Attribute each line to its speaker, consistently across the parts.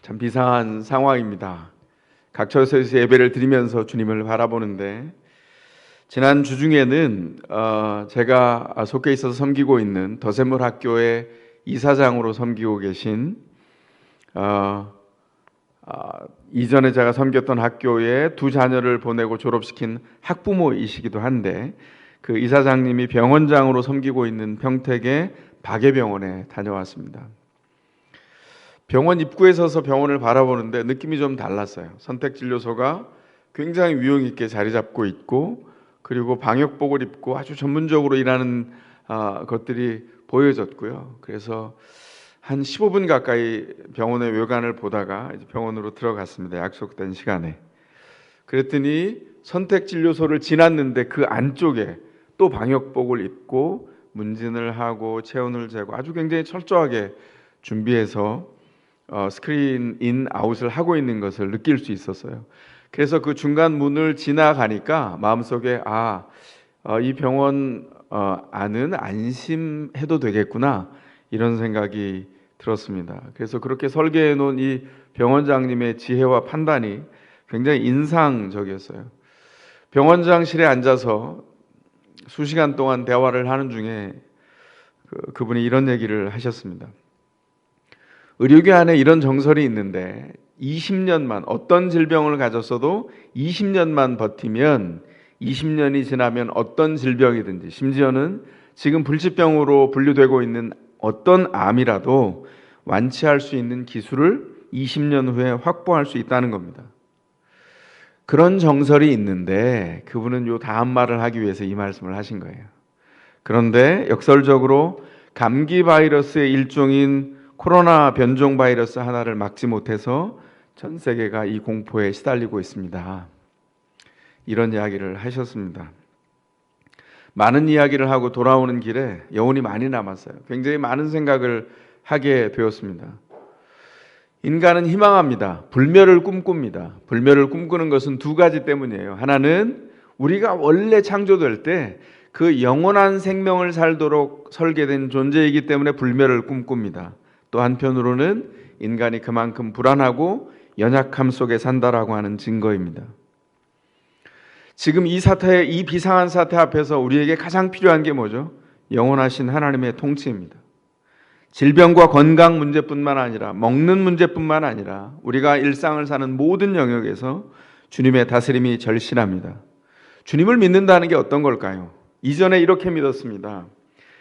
Speaker 1: 참 비상한 상황입니다. 각처에서 예배를 드리면서 주님을 바라보는데 지난 주중에는 제가 속해 있어서 섬기고 있는 더샘물 학교의 이사장으로 섬기고 계신 이전에 제가 섬겼던 학교에 두 자녀를 보내고 졸업시킨 학부모이시기도 한데 그 이사장님이 병원장으로 섬기고 있는 평택의 박예병원에 다녀왔습니다. 병원 입구에 서서 병원을 바라보는데 느낌이 좀 달랐어요. 선택진료소가 굉장히 위용 있게 자리 잡고 있고, 그리고 방역복을 입고 아주 전문적으로 일하는 것들이 보여졌고요. 그래서 한 15분 가까이 병원의 외관을 보다가 이제 병원으로 들어갔습니다. 약속된 시간에. 그랬더니 선택진료소를 지났는데 그 안쪽에 또 방역복을 입고 문진을 하고 체온을 재고 아주 굉장히 철저하게 준비해서 스크린 인 아웃을 하고 있는 것을 느낄 수 있었어요. 그래서 그 중간 문을 지나가니까 마음속에 이 병원 안은 안심해도 되겠구나, 이런 생각이 들었습니다. 그래서 그렇게 설계해 놓은 이 병원장님의 지혜와 판단이 굉장히 인상적이었어요. 병원장실에 앉아서 수시간 동안 대화를 하는 중에 그분이 이런 얘기를 하셨습니다. 의료계 안에 이런 정설이 있는데 20년만, 어떤 질병을 가졌어도 20년만 버티면 20년이 지나면 어떤 질병이든지, 심지어는 지금 불치병으로 분류되고 있는 어떤 암이라도 완치할 수 있는 기술을 20년 후에 확보할 수 있다는 겁니다. 그런 정설이 있는데 그분은 요 다음 말을 하기 위해서 이 말씀을 하신 거예요. 그런데 역설적으로 감기 바이러스의 일종인 코로나 변종 바이러스 하나를 막지 못해서 전 세계가 이 공포에 시달리고 있습니다. 이런 이야기를 하셨습니다. 많은 이야기를 하고 돌아오는 길에 여운이 많이 남았어요. 굉장히 많은 생각을 하게 되었습니다. 인간은 희망합니다. 불멸을 꿈꿉니다. 불멸을 꿈꾸는 것은 두 가지 때문이에요. 하나는 우리가 원래 창조될 때 그 영원한 생명을 살도록 설계된 존재이기 때문에 불멸을 꿈꿉니다. 또 한편으로는 인간이 그만큼 불안하고 연약함 속에 산다라고 하는 증거입니다. 지금 이 비상한 사태 앞에서 우리에게 가장 필요한 게 뭐죠? 영원하신 하나님의 통치입니다. 질병과 건강 문제뿐만 아니라 먹는 문제뿐만 아니라 우리가 일상을 사는 모든 영역에서 주님의 다스림이 절실합니다. 주님을 믿는다는 게 어떤 걸까요? 이전에 이렇게 믿었습니다.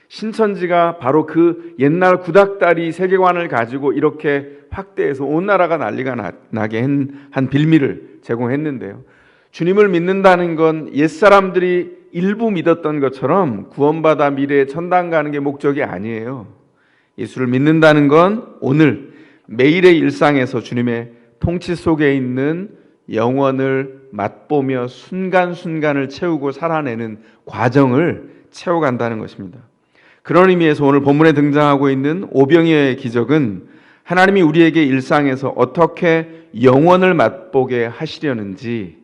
Speaker 1: 신천지가 바로 그 옛날 구닥다리 세계관을 가지고 이렇게 확대해서 온 나라가 난리가 나게 한 빌미를 제공했는데요. 주님을 믿는다는 건 옛사람들이 일부 믿었던 것처럼 구원받아 미래에 천당 가는 게 목적이 아니에요. 예수를 믿는다는 건 오늘 매일의 일상에서 주님의 통치 속에 있는 영원을 맛보며 순간순간을 채우고 살아내는 과정을 채워간다는 것입니다. 그런 의미에서 오늘 본문에 등장하고 있는 오병이어의 기적은 하나님이 우리에게 일상에서 어떻게 영원을 맛보게 하시려는지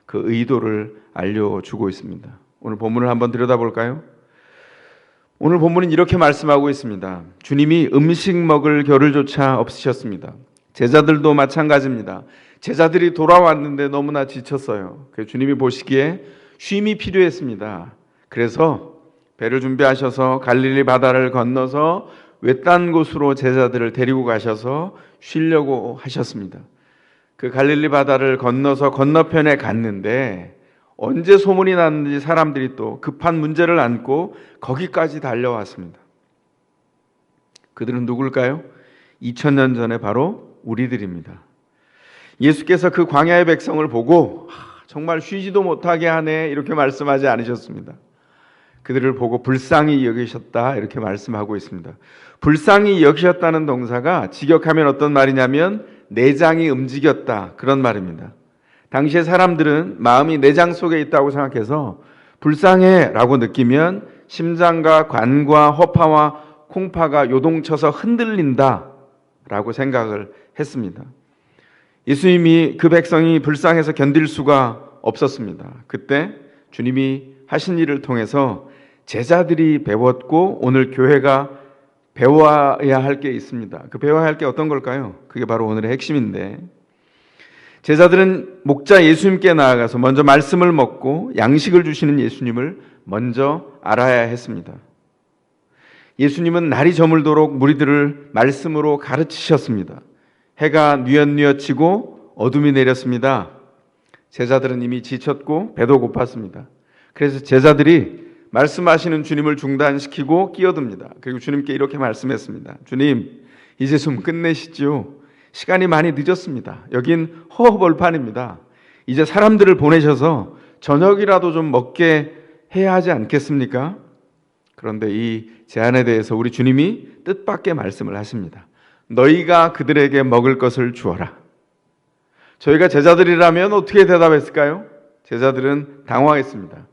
Speaker 1: 그 의도를 알려주고 있습니다. 오늘 본문을 한번 들여다볼까요? 오늘 본문은 이렇게 말씀하고 있습니다. 주님이 음식 먹을 겨를조차 없으셨습니다. 제자들도 마찬가지입니다. 제자들이 돌아왔는데 너무나 지쳤어요. 그래서 주님이 보시기에 쉼이 필요했습니다. 그래서 배를 준비하셔서 갈릴리 바다를 건너서 외딴 곳으로 제자들을 데리고 가셔서 쉬려고 하셨습니다. 그 갈릴리 바다를 건너서 건너편에 갔는데 언제 소문이 났는지 사람들이 또 급한 문제를 안고 거기까지 달려왔습니다. 그들은 누굴까요? 2000년 전에 바로 우리들입니다. 예수께서 그 광야의 백성을 보고 정말 쉬지도 못하게 하네, 이렇게 말씀하지 않으셨습니다. 그들을 보고 불쌍히 여기셨다, 이렇게 말씀하고 있습니다. 불쌍히 여기셨다는 동사가 직역하면 어떤 말이냐면 내장이 움직였다, 그런 말입니다. 당시의 사람들은 마음이 내장 속에 있다고 생각해서 불쌍해 라고 느끼면 심장과 관과 허파와 콩파가 요동쳐서 흔들린다 라고 생각을 했습니다. 예수님이 그 백성이 불쌍해서 견딜 수가 없었습니다. 그때 주님이 하신 일을 통해서 제자들이 배웠고 오늘 교회가 배워야 할 게 있습니다. 그 배워야 할 게 어떤 걸까요? 그게 바로 오늘의 핵심인데, 제자들은 목자 예수님께 나아가서 먼저 말씀을 먹고 양식을 주시는 예수님을 먼저 알아야 했습니다. 예수님은 날이 저물도록 무리들을 말씀으로 가르치셨습니다. 해가 뉘엿뉘엿지고 어둠이 내렸습니다. 제자들은 이미 지쳤고 배도 고팠습니다. 그래서 제자들이 말씀하시는 주님을 중단시키고 끼어듭니다. 그리고 주님께 이렇게 말씀했습니다. 주님, 이제 좀 끝내시죠. 시간이 많이 늦었습니다. 여긴 허허벌판입니다. 이제 사람들을 보내셔서 저녁이라도 좀 먹게 해야 하지 않겠습니까? 그런데 이 제안에 대해서 우리 주님이 뜻밖의 말씀을 하십니다. 너희가 그들에게 먹을 것을 주어라. 저희가 제자들이라면 어떻게 대답했을까요? 제자들은 당황했습니다.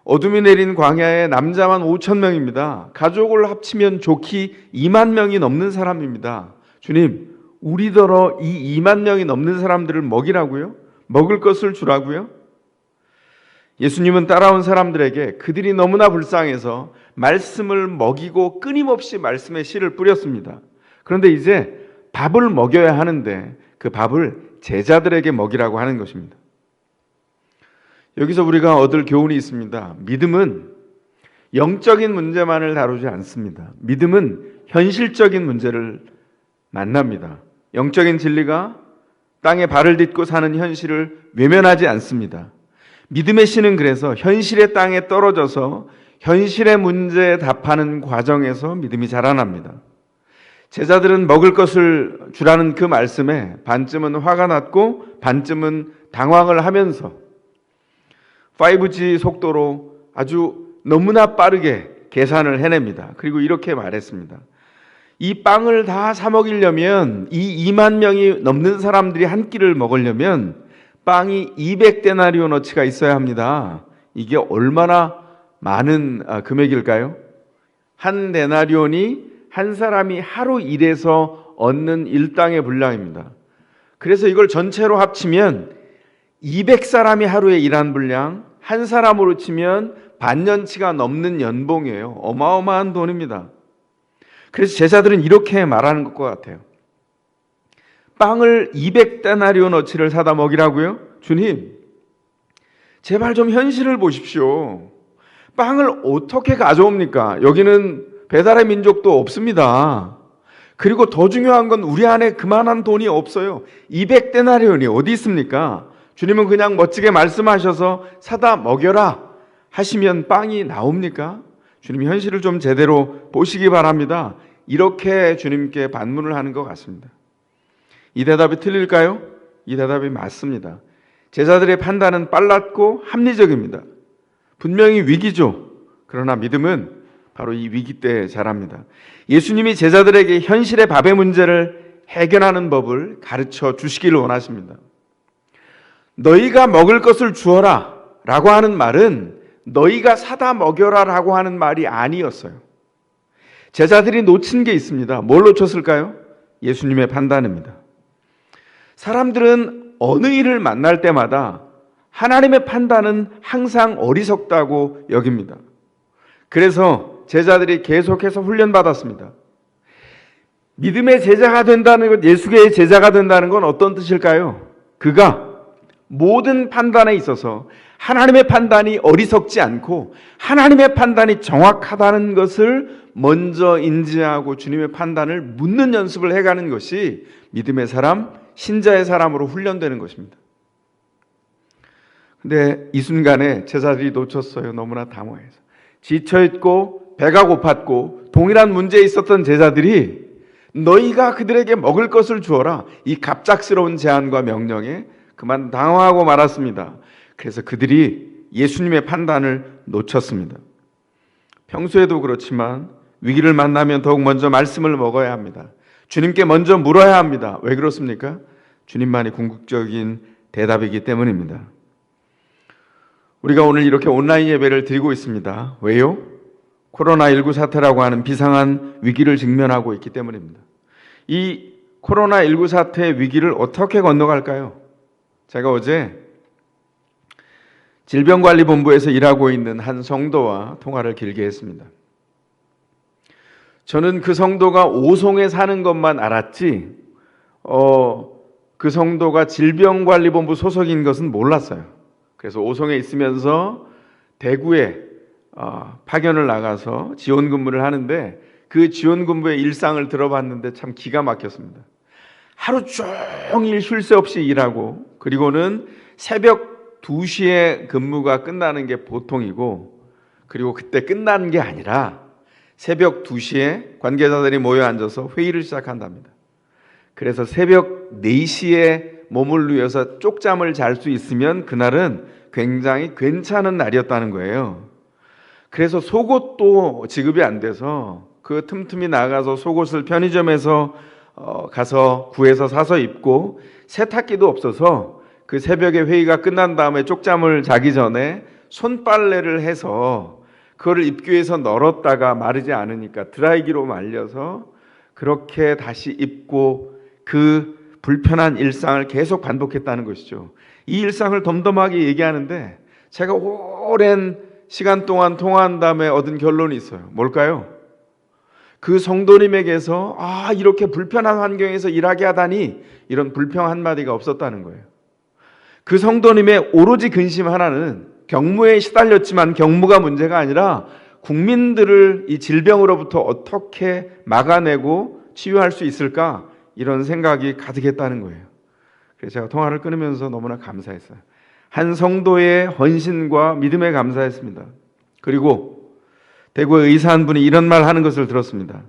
Speaker 1: 어둠이 내린 광야에 남자만 5천 명입니다. 가족을 합치면 좋기 2만 명이 넘는 사람입니다. 주님, 우리더러 이 2만 명이 넘는 사람들을 먹이라고요? 먹을 것을 주라고요? 예수님은 따라온 사람들에게 그들이 너무나 불쌍해서 말씀을 먹이고 끊임없이 말씀의 씨를 뿌렸습니다. 그런데 이제 밥을 먹여야 하는데 그 밥을 제자들에게 먹이라고 하는 것입니다. 여기서 우리가 얻을 교훈이 있습니다. 믿음은 영적인 문제만을 다루지 않습니다. 믿음은 현실적인 문제를 만납니다. 영적인 진리가 땅에 발을 딛고 사는 현실을 외면하지 않습니다. 믿음의 신은 그래서 현실의 땅에 떨어져서 현실의 문제에 답하는 과정에서 믿음이 자라납니다. 제자들은 먹을 것을 주라는 그 말씀에 반쯤은 화가 났고 반쯤은 당황을 하면서 5G 속도로 아주 너무나 빠르게 계산을 해냅니다. 그리고 이렇게 말했습니다. 이 빵을 다 사 먹이려면, 이 2만 명이 넘는 사람들이 한 끼를 먹으려면 빵이 200데나리오너치가 있어야 합니다. 이게 얼마나 많은 금액일까요? 한 데나리온이 한 사람이 하루 일해서 얻는 일당의 분량입니다. 그래서 이걸 전체로 합치면 200사람이 하루에 일한 분량, 한 사람으로 치면 반년치가 넘는 연봉이에요. 어마어마한 돈입니다. 그래서 제자들은 이렇게 말하는 것과 같아요. 빵을 200데나리오너치를 사다 먹이라고요? 주님, 제발 좀 현실을 보십시오. 빵을 어떻게 가져옵니까? 여기는 배달의 민족도 없습니다. 그리고 더 중요한 건 우리 안에 그만한 돈이 없어요. 200데나리온이 어디 있습니까? 주님은 그냥 멋지게 말씀하셔서 사다 먹여라 하시면 빵이 나옵니까? 주님 현실을 좀 제대로 보시기 바랍니다. 이렇게 주님께 반문을 하는 것 같습니다. 이 대답이 틀릴까요? 이 대답이 맞습니다. 제자들의 판단은 빨랐고 합리적입니다. 분명히 위기죠. 그러나 믿음은 바로 이 위기 때 자랍니다. 예수님이 제자들에게 현실의 밥의 문제를 해결하는 법을 가르쳐 주시기를 원하십니다. 너희가 먹을 것을 주어라 라고 하는 말은 너희가 사다 먹여라 라고 하는 말이 아니었어요. 제자들이 놓친 게 있습니다. 뭘 놓쳤을까요? 예수님의 판단입니다. 사람들은 어느 일을 만날 때마다 하나님의 판단은 항상 어리석다고 여깁니다. 그래서 제자들이 계속해서 훈련받았습니다. 믿음의 제자가 된다는 것, 예수의 제자가 된다는 건 어떤 뜻일까요? 그가 모든 판단에 있어서 하나님의 판단이 어리석지 않고 하나님의 판단이 정확하다는 것을 먼저 인지하고 주님의 판단을 묻는 연습을 해가는 것이 믿음의 사람, 신자의 사람으로 훈련되는 것입니다. 근데 이 순간에 제자들이 놓쳤어요. 너무나 당황해서. 지쳐있고 배가 고팠고 동일한 문제에 있었던 제자들이 너희가 그들에게 먹을 것을 주어라, 이 갑작스러운 제안과 명령에 그만 당황하고 말았습니다. 그래서 그들이 예수님의 판단을 놓쳤습니다. 평소에도 그렇지만 위기를 만나면 더욱 먼저 말씀을 먹어야 합니다. 주님께 먼저 물어야 합니다. 왜 그렇습니까? 주님만이 궁극적인 대답이기 때문입니다. 우리가 오늘 이렇게 온라인 예배를 드리고 있습니다. 왜요? 코로나19 사태라고 하는 비상한 위기를 직면하고 있기 때문입니다. 이 코로나19 사태의 위기를 어떻게 건너갈까요? 제가 어제 질병관리본부에서 일하고 있는 한 성도와 통화를 길게 했습니다. 저는 그 성도가 오송에 사는 것만 알았지, 그 성도가 질병관리본부 소속인 것은 몰랐어요. 그래서 오송에 있으면서 대구에 파견을 나가서 지원 근무를 하는데, 그 지원 근무의 일상을 들어봤는데 참 기가 막혔습니다. 하루 종일 쉴 새 없이 일하고, 그리고는 새벽 2시에 근무가 끝나는 게 보통이고, 그리고 그때 끝나는 게 아니라 새벽 2시에 관계자들이 모여 앉아서 회의를 시작한답니다. 그래서 새벽 4시에 몸을 누워서 쪽잠을 잘 수 있으면 그날은 굉장히 괜찮은 날이었다는 거예요. 그래서 속옷도 지급이 안 돼서 그 틈틈이 나가서 속옷을 편의점에서 가서 구해서 사서 입고, 세탁기도 없어서 그 새벽에 회의가 끝난 다음에 쪽잠을 자기 전에 손빨래를 해서 그거를 입기 위해서 널었다가 마르지 않으니까 드라이기로 말려서 그렇게 다시 입고, 그 불편한 일상을 계속 반복했다는 것이죠. 이 일상을 덤덤하게 얘기하는데 제가 오랜 시간 동안 통화한 다음에 얻은 결론이 있어요. 뭘까요? 그 성도님에게서 이렇게 불편한 환경에서 일하게 하다니, 이런 불평 한마디가 없었다는 거예요. 그 성도님의 오로지 근심 하나는 경무에 시달렸지만 경무가 문제가 아니라 국민들을 이 질병으로부터 어떻게 막아내고 치유할 수 있을까, 이런 생각이 가득했다는 거예요. 그래서 제가 통화를 끊으면서 너무나 감사했어요. 한 성도의 헌신과 믿음에 감사했습니다. 그리고 대구의 의사 한 분이 이런 말 하는 것을 들었습니다.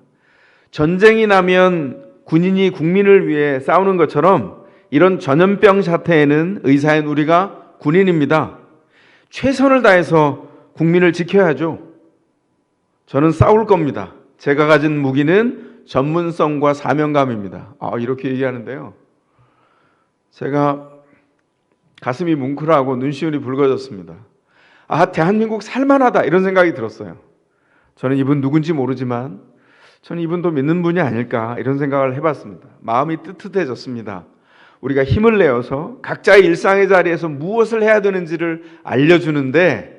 Speaker 1: 전쟁이 나면 군인이 국민을 위해 싸우는 것처럼 이런 전염병 사태에는 의사인 우리가 군인입니다. 최선을 다해서 국민을 지켜야죠. 저는 싸울 겁니다. 제가 가진 무기는 전문성과 사명감입니다. 이렇게 얘기하는데요. 제가 가슴이 뭉클하고 눈시울이 붉어졌습니다. 대한민국 살만하다, 이런 생각이 들었어요. 저는 이분 누군지 모르지만 저는 이분도 믿는 분이 아닐까, 이런 생각을 해봤습니다. 마음이 뜨뜻해졌습니다. 우리가 힘을 내어서 각자의 일상의 자리에서 무엇을 해야 되는지를 알려주는데,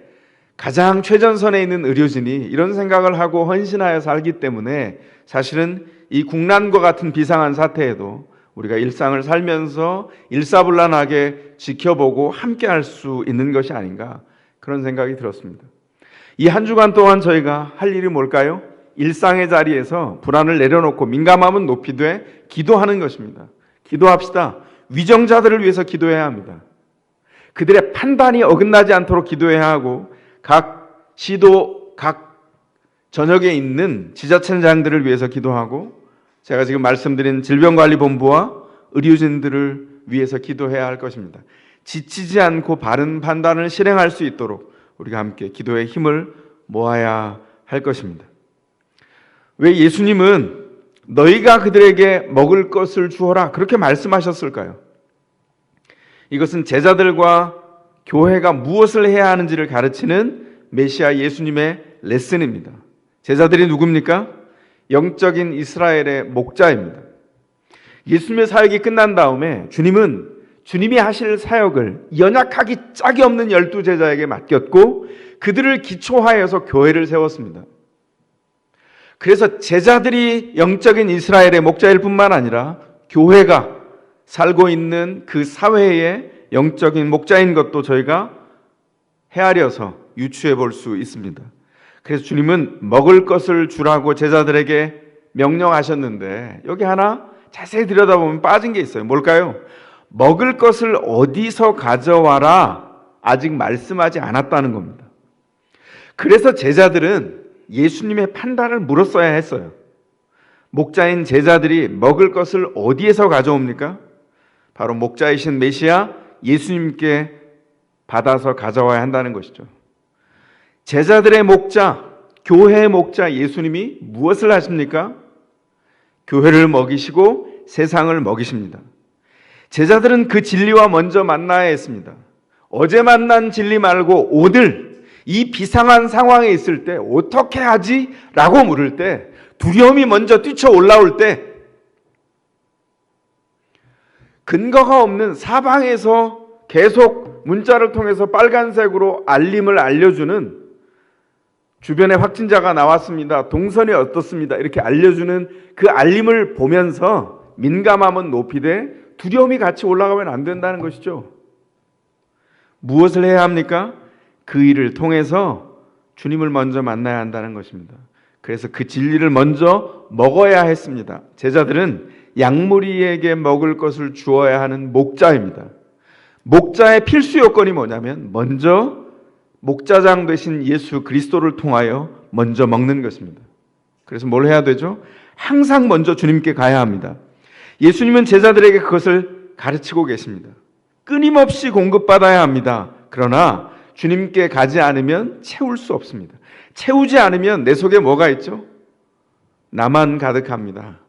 Speaker 1: 가장 최전선에 있는 의료진이 이런 생각을 하고 헌신하여 살기 때문에 사실은 이 국난과 같은 비상한 사태에도 우리가 일상을 살면서 일사불란하게 지켜보고 함께 할 수 있는 것이 아닌가, 그런 생각이 들었습니다. 이 한 주간 동안 저희가 할 일이 뭘까요? 일상의 자리에서 불안을 내려놓고 민감함은 높이되 기도하는 것입니다. 기도합시다. 위정자들을 위해서 기도해야 합니다. 그들의 판단이 어긋나지 않도록 기도해야 하고, 각 시도, 각 전역에 있는 지자체장들을 위해서 기도하고, 제가 지금 말씀드린 질병관리본부와 의료진들을 위해서 기도해야 할 것입니다. 지치지 않고 바른 판단을 실행할 수 있도록 우리가 함께 기도의 힘을 모아야 할 것입니다. 왜 예수님은 너희가 그들에게 먹을 것을 주어라, 그렇게 말씀하셨을까요? 이것은 제자들과 교회가 무엇을 해야 하는지를 가르치는 메시아 예수님의 레슨입니다. 제자들이 누굽니까? 영적인 이스라엘의 목자입니다. 예수님의 사역이 끝난 다음에 주님이 하실 사역을 연약하기 짝이 없는 12제자에게 맡겼고, 그들을 기초하여서 교회를 세웠습니다. 그래서 제자들이 영적인 이스라엘의 목자일 뿐만 아니라 교회가 살고 있는 그 사회의 영적인 목자인 것도 저희가 헤아려서 유추해 볼 수 있습니다. 그래서 주님은 먹을 것을 주라고 제자들에게 명령하셨는데, 여기 하나 자세히 들여다보면 빠진 게 있어요. 뭘까요? 먹을 것을 어디서 가져와라, 아직 말씀하지 않았다는 겁니다. 그래서 제자들은 예수님의 판단을 물었어야 했어요. 목자인 제자들이 먹을 것을 어디에서 가져옵니까? 바로 목자이신 메시아 예수님께 받아서 가져와야 한다는 것이죠. 제자들의 목자, 교회의 목자 예수님이 무엇을 하십니까? 교회를 먹이시고 세상을 먹이십니다. 제자들은 그 진리와 먼저 만나야 했습니다. 어제 만난 진리 말고 오늘 이 비상한 상황에 있을 때 어떻게 하지? 라고 물을 때, 두려움이 먼저 뛰쳐 올라올 때, 근거가 없는 사방에서 계속 문자를 통해서 빨간색으로 알림을 알려주는 주변에 확진자가 나왔습니다. 동선이 어떻습니다. 이렇게 알려주는 그 알림을 보면서 민감함은 높이되 두려움이 같이 올라가면 안 된다는 것이죠. 무엇을 해야 합니까? 그 일을 통해서 주님을 먼저 만나야 한다는 것입니다. 그래서 그 진리를 먼저 먹어야 했습니다. 제자들은 양무리에게 먹을 것을 주어야 하는 목자입니다. 목자의 필수 요건이 뭐냐면 먼저 목자장 되신 예수 그리스도를 통하여 먼저 먹는 것입니다. 그래서 뭘 해야 되죠? 항상 먼저 주님께 가야 합니다. 예수님은 제자들에게 그것을 가르치고 계십니다. 끊임없이 공급받아야 합니다. 그러나 주님께 가지 않으면 채울 수 없습니다. 채우지 않으면 내 속에 뭐가 있죠? 나만 가득합니다.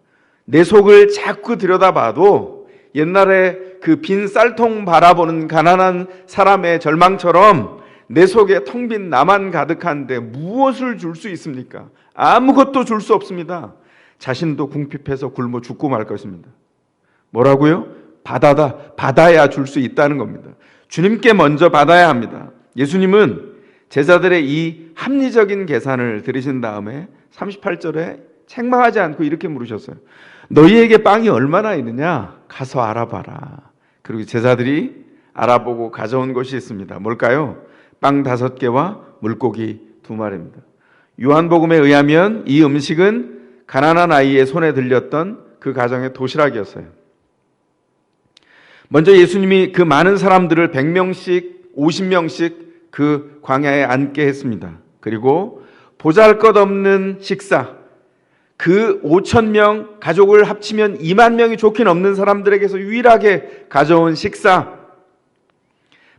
Speaker 1: 내 속을 자꾸 들여다봐도 옛날에 그 빈 쌀통 바라보는 가난한 사람의 절망처럼 내 속에 텅 빈 나만 가득한데 무엇을 줄 수 있습니까? 아무것도 줄 수 없습니다. 자신도 궁핍해서 굶어 죽고 말 것입니다. 뭐라고요? 받아야 줄 수 있다는 겁니다. 주님께 먼저 받아야 합니다. 예수님은 제자들의 이 합리적인 계산을 들으신 다음에 38절에 책망하지 않고 이렇게 물으셨어요. 너희에게 빵이 얼마나 있느냐? 가서 알아봐라. 그리고 제자들이 알아보고 가져온 것이 있습니다. 뭘까요? 빵 5개와 물고기 2마리입니다. 요한복음에 의하면 이 음식은 가난한 아이의 손에 들렸던 그 가정의 도시락이었어요. 먼저 예수님이 그 많은 사람들을 100명씩 50명씩 그 광야에 앉게 했습니다. 그리고 보잘것없는 식사, 그 5,000명 가족을 합치면 2만 명이 좋게 넘는 사람들에게서 유일하게 가져온 식사,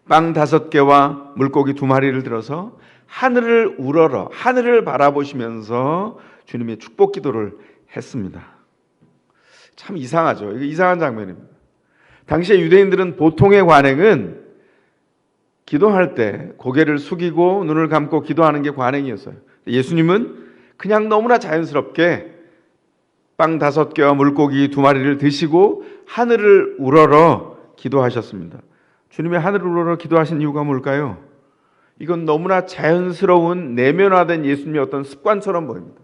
Speaker 1: 빵 5개와 물고기 2마리를 들어서 하늘을 우러러 하늘을 바라보시면서 주님의 축복 기도를 했습니다. 참 이상하죠. 이거 이상한 장면입니다. 당시에 유대인들은 보통의 관행은 기도할 때 고개를 숙이고 눈을 감고 기도하는 게 관행이었어요. 예수님은 그냥 너무나 자연스럽게 빵 5개와 물고기 2마리를 드시고 하늘을 우러러 기도하셨습니다. 주님이 하늘을 우러러 기도하신 이유가 뭘까요? 이건 너무나 자연스러운 내면화된 예수님의 어떤 습관처럼 보입니다.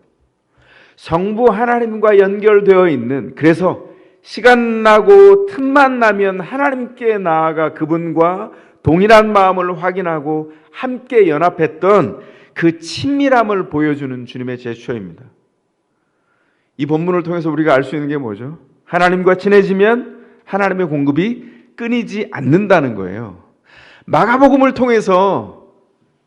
Speaker 1: 성부 하나님과 연결되어 있는, 그래서 시간 나고 틈만 나면 하나님께 나아가 그분과 동일한 마음을 확인하고 함께 연합했던 그 친밀함을 보여주는 주님의 제스처입니다. 이 본문을 통해서 우리가 알 수 있는 게 뭐죠? 하나님과 친해지면 하나님의 공급이 끊이지 않는다는 거예요. 마가복음을 통해서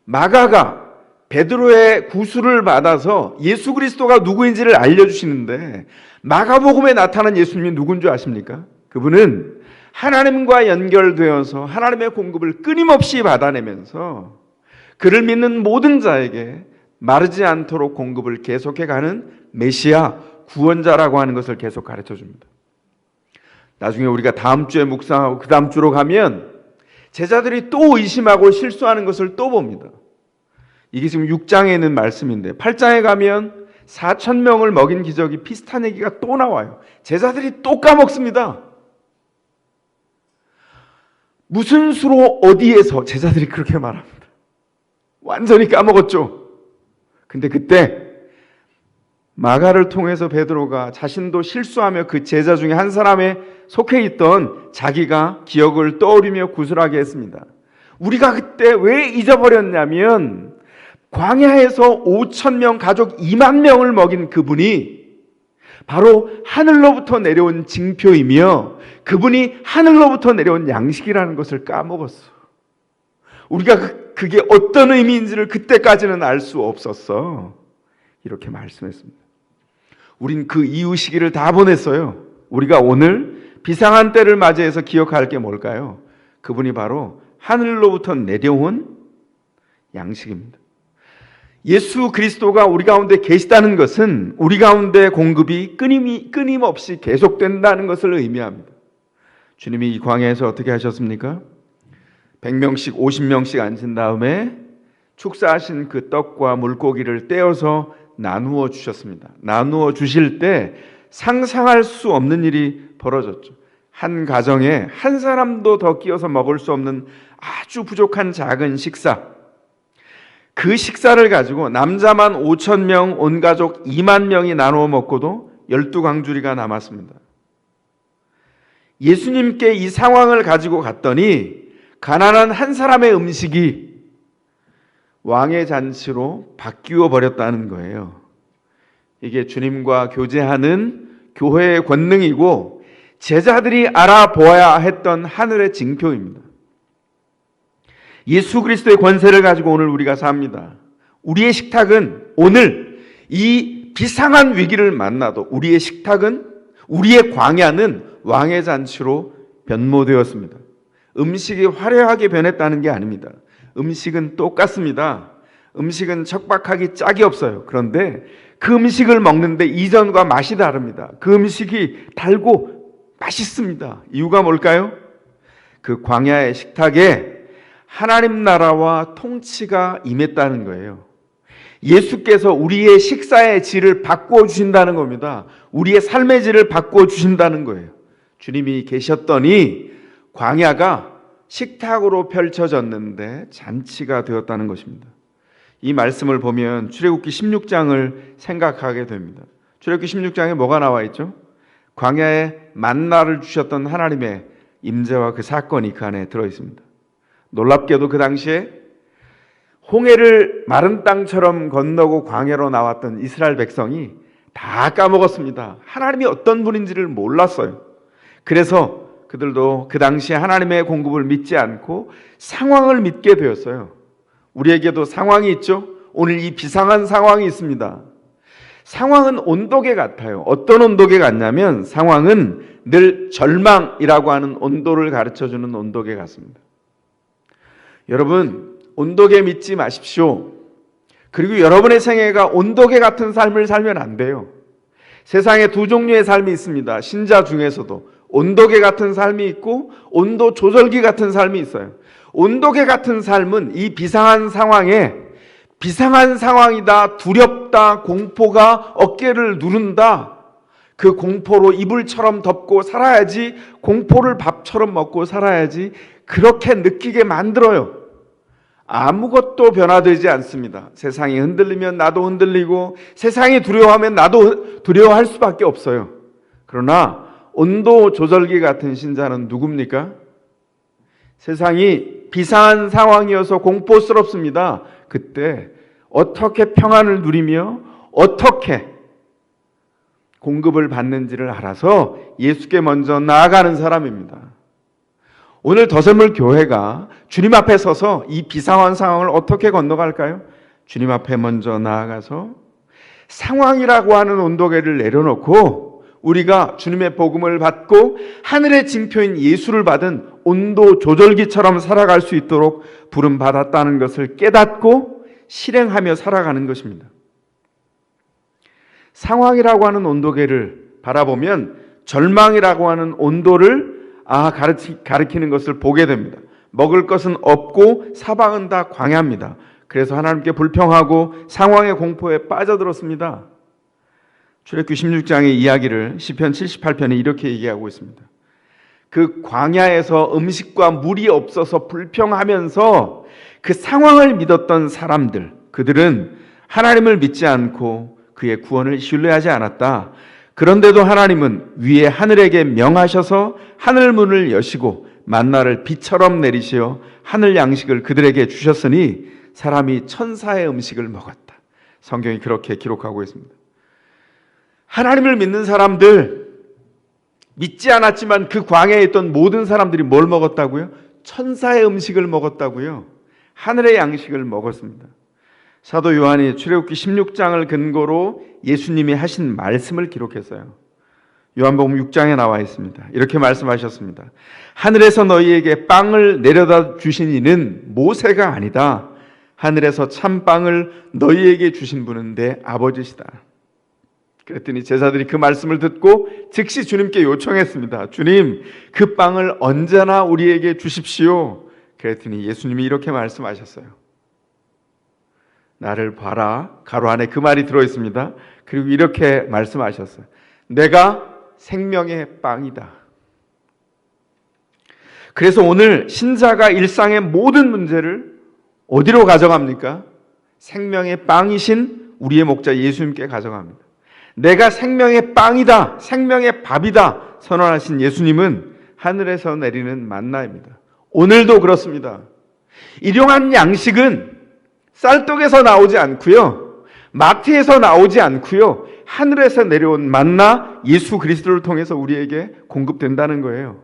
Speaker 1: 마가가 베드로의 구술을 받아서 예수 그리스도가 누구인지를 알려주시는데, 마가복음에 나타난 예수님이 누군 줄 아십니까? 그분은 하나님과 연결되어서 하나님의 공급을 끊임없이 받아내면서 그를 믿는 모든 자에게 마르지 않도록 공급을 계속해가는 메시아, 구원자라고 하는 것을 계속 가르쳐줍니다. 나중에 우리가 다음 주에 묵상하고 그 다음 주로 가면 제자들이 또 의심하고 실수하는 것을 또 봅니다. 이게 지금 6장에 있는 말씀인데 8장에 가면 4,000명을 먹인 기적이 비슷한 얘기가 또 나와요. 제자들이 또 까먹습니다. 무슨 수로 어디에서 제자들이 그렇게 말합니다. 완전히 까먹었죠. 근데 그때 마가를 통해서 베드로가 자신도 실수하며 그 제자 중에 한 사람에 속해 있던 자기가 기억을 떠올리며 구술하게 했습니다. 우리가 그때 왜 잊어버렸냐면 광야에서 5,000명 가족 2만 명을 먹인 그분이 바로 하늘로부터 내려온 징표이며 그분이 하늘로부터 내려온 양식이라는 것을 까먹었어. 우리가 그게 어떤 의미인지를 그때까지는 알 수 없었어. 이렇게 말씀했습니다. 우린 그 이후 시기를 다 보냈어요. 우리가 오늘 비상한 때를 맞이해서 기억할 게 뭘까요? 그분이 바로 하늘로부터 내려온 양식입니다. 예수 그리스도가 우리 가운데 계시다는 것은 우리 가운데 공급이 끊임없이 계속된다는 것을 의미합니다. 주님이 이 광야에서 어떻게 하셨습니까? 100명씩 50명씩 앉은 다음에 축사하신 그 떡과 물고기를 떼어서 나누어 주셨습니다. 나누어 주실 때 상상할 수 없는 일이 벌어졌죠. 한 가정에 한 사람도 더 끼어서 먹을 수 없는 아주 부족한 작은 식사. 그 식사를 가지고 남자만 5천 명, 온 가족 2만 명이 나누어 먹고도 12광주리가 남았습니다. 예수님께 이 상황을 가지고 갔더니 가난한 한 사람의 음식이 왕의 잔치로 바뀌어 버렸다는 거예요. 이게 주님과 교제하는 교회의 권능이고 제자들이 알아보아야 했던 하늘의 징표입니다. 예수 그리스도의 권세를 가지고 오늘 우리가 삽니다. 우리의 식탁은 오늘 이 비상한 위기를 만나도 우리의 식탁은, 우리의 광야는 왕의 잔치로 변모되었습니다. 음식이 화려하게 변했다는 게 아닙니다. 음식은 똑같습니다. 음식은 척박하기 짝이 없어요. 그런데 그 음식을 먹는데 이전과 맛이 다릅니다. 그 음식이 달고 맛있습니다. 이유가 뭘까요? 그 광야의 식탁에 하나님 나라와 통치가 임했다는 거예요. 예수께서 우리의 식사의 질을 바꾸어 주신다는 겁니다. 우리의 삶의 질을 바꾸어 주신다는 거예요. 주님이 계셨더니 광야가 식탁으로 펼쳐졌는데 잔치가 되었다는 것입니다. 이 말씀을 보면 출애굽기 16장을 생각하게 됩니다. 출애굽기 16장에 뭐가 나와 있죠? 광야에 만나를 주셨던 하나님의 임재와 그 사건이 그 안에 들어 있습니다. 놀랍게도 그 당시에 홍해를 마른 땅처럼 건너고 광야로 나왔던 이스라엘 백성이 다 까먹었습니다. 하나님이 어떤 분인지를 몰랐어요. 그래서 그들도 그 당시에 하나님의 공급을 믿지 않고 상황을 믿게 되었어요. 우리에게도 상황이 있죠. 오늘 이 비상한 상황이 있습니다. 상황은 온도계 같아요. 어떤 온도계 같냐면 상황은 늘 절망이라고 하는 온도를 가르쳐주는 온도계 같습니다. 여러분, 온도계 믿지 마십시오. 그리고 여러분의 생애가 온도계 같은 삶을 살면 안 돼요. 세상에 두 종류의 삶이 있습니다. 신자 중에서도 온도계 같은 삶이 있고 온도 조절기 같은 삶이 있어요. 온도계 같은 삶은 이 비상한 상황에 비상한 상황이다, 두렵다, 공포가 어깨를 누른다. 그 공포로 이불처럼 덮고 살아야지, 공포를 밥처럼 먹고 살아야지, 그렇게 느끼게 만들어요. 아무것도 변화되지 않습니다. 세상이 흔들리면 나도 흔들리고 세상이 두려워하면 나도 두려워할 수밖에 없어요. 그러나 온도 조절기 같은 신자는 누굽니까? 세상이 비상한 상황이어서 공포스럽습니다. 그때 어떻게 평안을 누리며 어떻게 공급을 받는지를 알아서 예수께 먼저 나아가는 사람입니다. 오늘 더샘물 교회가 주님 앞에 서서 이 비상한 상황을 어떻게 건너갈까요? 주님 앞에 먼저 나아가서 상황이라고 하는 온도계를 내려놓고 우리가 주님의 복음을 받고 하늘의 징표인 예수를 받은 온도 조절기처럼 살아갈 수 있도록 부름받았다는 것을 깨닫고 실행하며 살아가는 것입니다. 상황이라고 하는 온도계를 바라보면 절망이라고 하는 온도를 가리키는 것을 보게 됩니다. 먹을 것은 없고 사방은 다 광야입니다. 그래서 하나님께 불평하고 상황의 공포에 빠져들었습니다. 출애굽기 16장의 이야기를 시편 78편에 이렇게 얘기하고 있습니다. 그 광야에서 음식과 물이 없어서 불평하면서 그 상황을 믿었던 사람들, 그들은 하나님을 믿지 않고 그의 구원을 신뢰하지 않았다. 그런데도 하나님은 위에 하늘에게 명하셔서 하늘 문을 여시고 만나를 비처럼 내리시어 하늘 양식을 그들에게 주셨으니 사람이 천사의 음식을 먹었다. 성경이 그렇게 기록하고 있습니다. 하나님을 믿는 사람들, 믿지 않았지만 그 광야에 있던 모든 사람들이 뭘 먹었다고요? 천사의 음식을 먹었다고요. 하늘의 양식을 먹었습니다. 사도 요한이 출애굽기 16장을 근거로 예수님이 하신 말씀을 기록했어요. 요한복음 6장에 나와 있습니다. 이렇게 말씀하셨습니다. 하늘에서 너희에게 빵을 내려다 주신 이는 모세가 아니다. 하늘에서 참빵을 너희에게 주신 분은 내 아버지시다. 그랬더니 제자들이 그 말씀을 듣고 즉시 주님께 요청했습니다. 주님, 그 빵을 언제나 우리에게 주십시오. 그랬더니 예수님이 이렇게 말씀하셨어요. 나를 봐라. 가로 안에 그 말이 들어있습니다. 그리고 이렇게 말씀하셨어요. 내가 생명의 빵이다. 그래서 오늘 신자가 일상의 모든 문제를 어디로 가져갑니까? 생명의 빵이신 우리의 목자 예수님께 가져갑니다. 내가 생명의 빵이다, 생명의 밥이다 선언하신 예수님은 하늘에서 내리는 만나입니다. 오늘도 그렇습니다. 일용할 양식은 쌀떡에서 나오지 않고요, 마트에서 나오지 않고요, 하늘에서 내려온 만나 예수 그리스도를 통해서 우리에게 공급된다는 거예요.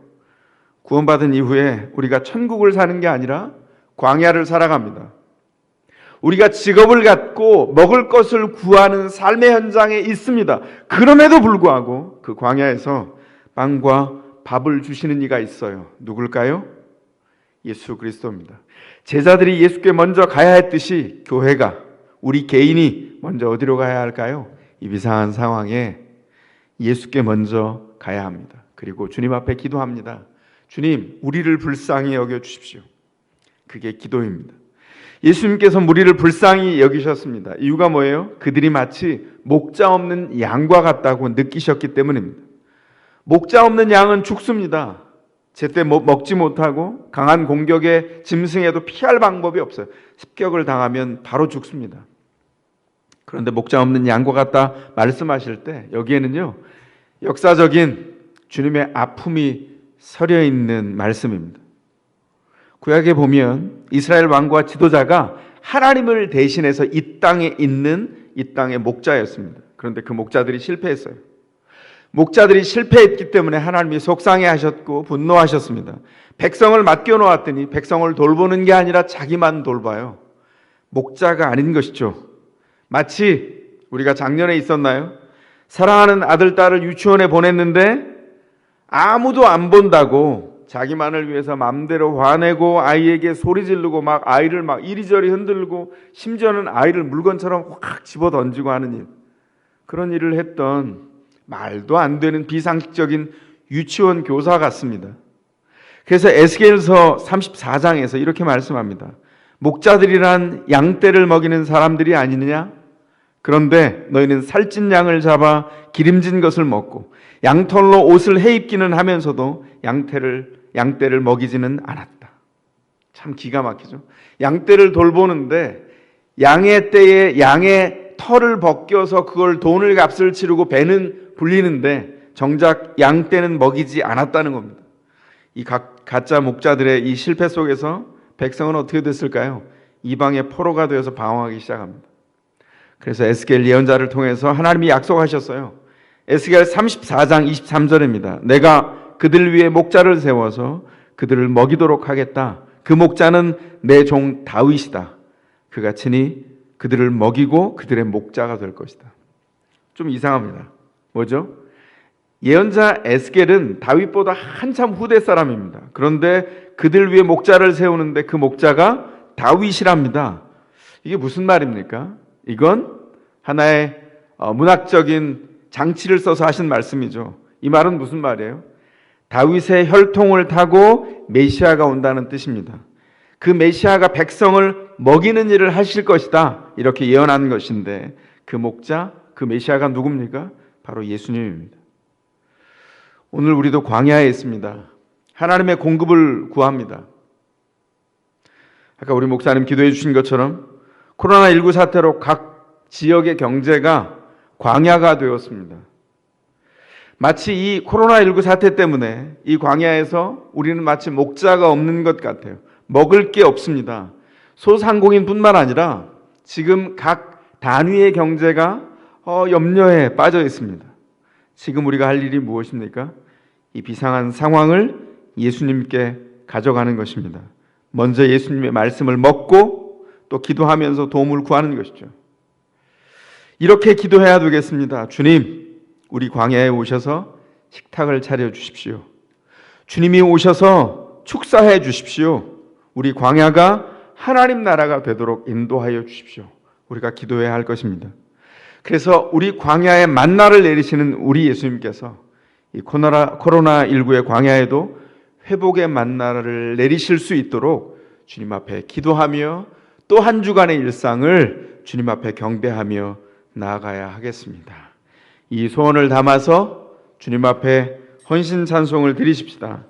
Speaker 1: 구원받은 이후에 우리가 천국을 사는 게 아니라 광야를 살아갑니다. 우리가 직업을 갖고 먹을 것을 구하는 삶의 현장에 있습니다. 그럼에도 불구하고 그 광야에서 빵과 밥을 주시는 이가 있어요. 누굴까요? 예수 그리스도입니다. 제자들이 예수께 먼저 가야 했듯이 교회가, 우리 개인이 먼저 어디로 가야 할까요? 이 비상한 상황에 예수께 먼저 가야 합니다. 그리고 주님 앞에 기도합니다. 주님, 우리를 불쌍히 여겨 주십시오. 그게 기도입니다. 예수님께서 우리를 불쌍히 여기셨습니다. 이유가 뭐예요? 그들이 마치 목자 없는 양과 같다고 느끼셨기 때문입니다. 목자 없는 양은 죽습니다. 제때 먹지 못하고 강한 공격에 짐승에도 피할 방법이 없어요. 습격을 당하면 바로 죽습니다. 그런데 목자 없는 양과 같다 말씀하실 때 여기에는요, 역사적인 주님의 아픔이 서려 있는 말씀입니다. 구약에 보면 이스라엘 왕과 지도자가 하나님을 대신해서 이 땅에 있는 이 땅의 목자였습니다. 그런데 그 목자들이 실패했어요. 목자들이 실패했기 때문에 하나님이 속상해하셨고 분노하셨습니다. 백성을 맡겨놓았더니 백성을 돌보는 게 아니라 자기만 돌봐요. 목자가 아닌 것이죠. 마치 우리가 작년에 있었나요? 사랑하는 아들, 딸을 유치원에 보냈는데 아무도 안 본다고 자기만을 위해서 마음대로 화내고 아이에게 소리 지르고 막 아이를 막 이리저리 흔들고 심지어는 아이를 물건처럼 확 집어던지고 하는 일, 그런 일을 했던 말도 안 되는 비상식적인 유치원 교사 같습니다. 그래서 에스겔서 34장에서 이렇게 말씀합니다. 목자들이란 양떼를 먹이는 사람들이 아니느냐? 그런데 너희는 살찐 양을 잡아 기름진 것을 먹고 양털로 옷을 해입기는 하면서도 양떼를 먹이지는 않았다. 참 기가 막히죠. 양떼를 돌보는데 양의 떼에 양의 털을 벗겨서 그걸 돈을 값을 치르고 배는 불리는데 정작 양떼는 먹이지 않았다는 겁니다. 이 가짜 목자들의 이 실패 속에서 백성은 어떻게 됐을까요? 이방의 포로가 되어서 방황하기 시작합니다. 그래서 에스겔 예언자를 통해서 하나님이 약속하셨어요. 에스겔 34장 23절입니다. 내가 그들 위에 목자를 세워서 그들을 먹이도록 하겠다. 그 목자는 내 종 다윗이다. 그가 친히 그들을 먹이고 그들의 목자가 될 것이다. 좀 이상합니다. 뭐죠? 예언자 에스겔은 다윗보다 한참 후대 사람입니다. 그런데 그들 위에 목자를 세우는데 그 목자가 다윗이랍니다. 이게 무슨 말입니까? 이건 하나의 문학적인 장치를 써서 하신 말씀이죠. 이 말은 무슨 말이에요? 다윗의 혈통을 타고 메시아가 온다는 뜻입니다. 그 메시아가 백성을 먹이는 일을 하실 것이다, 이렇게 예언하는 것인데 그 목자, 그 메시아가 누굽니까? 바로 예수님입니다. 오늘 우리도 광야에 있습니다. 하나님의 공급을 구합니다. 아까 우리 목사님 기도해 주신 것처럼 코로나19 사태로 각 지역의 경제가 광야가 되었습니다. 마치 이 코로나19 사태 때문에 이 광야에서 우리는 마치 목자가 없는 것 같아요. 먹을 게 없습니다. 소상공인뿐만 아니라 지금 각 단위의 경제가 염려에 빠져 있습니다. 지금 우리가 할 일이 무엇입니까? 이 비상한 상황을 예수님께 가져가는 것입니다. 먼저 예수님의 말씀을 먹고 또 기도하면서 도움을 구하는 것이죠. 이렇게 기도해야 되겠습니다. 주님, 우리 광야에 오셔서 식탁을 차려 주십시오. 주님이 오셔서 축사해 주십시오. 우리 광야가 하나님 나라가 되도록 인도하여 주십시오. 우리가 기도해야 할 것입니다. 그래서 우리 광야에 만나를 내리시는 우리 예수님께서 이 코로나19의 광야에도 회복의 만나를 내리실 수 있도록 주님 앞에 기도하며 또 한 주간의 일상을 주님 앞에 경배하며 나아가야 하겠습니다. 이 소원을 담아서 주님 앞에 헌신 찬송을 드리십시다.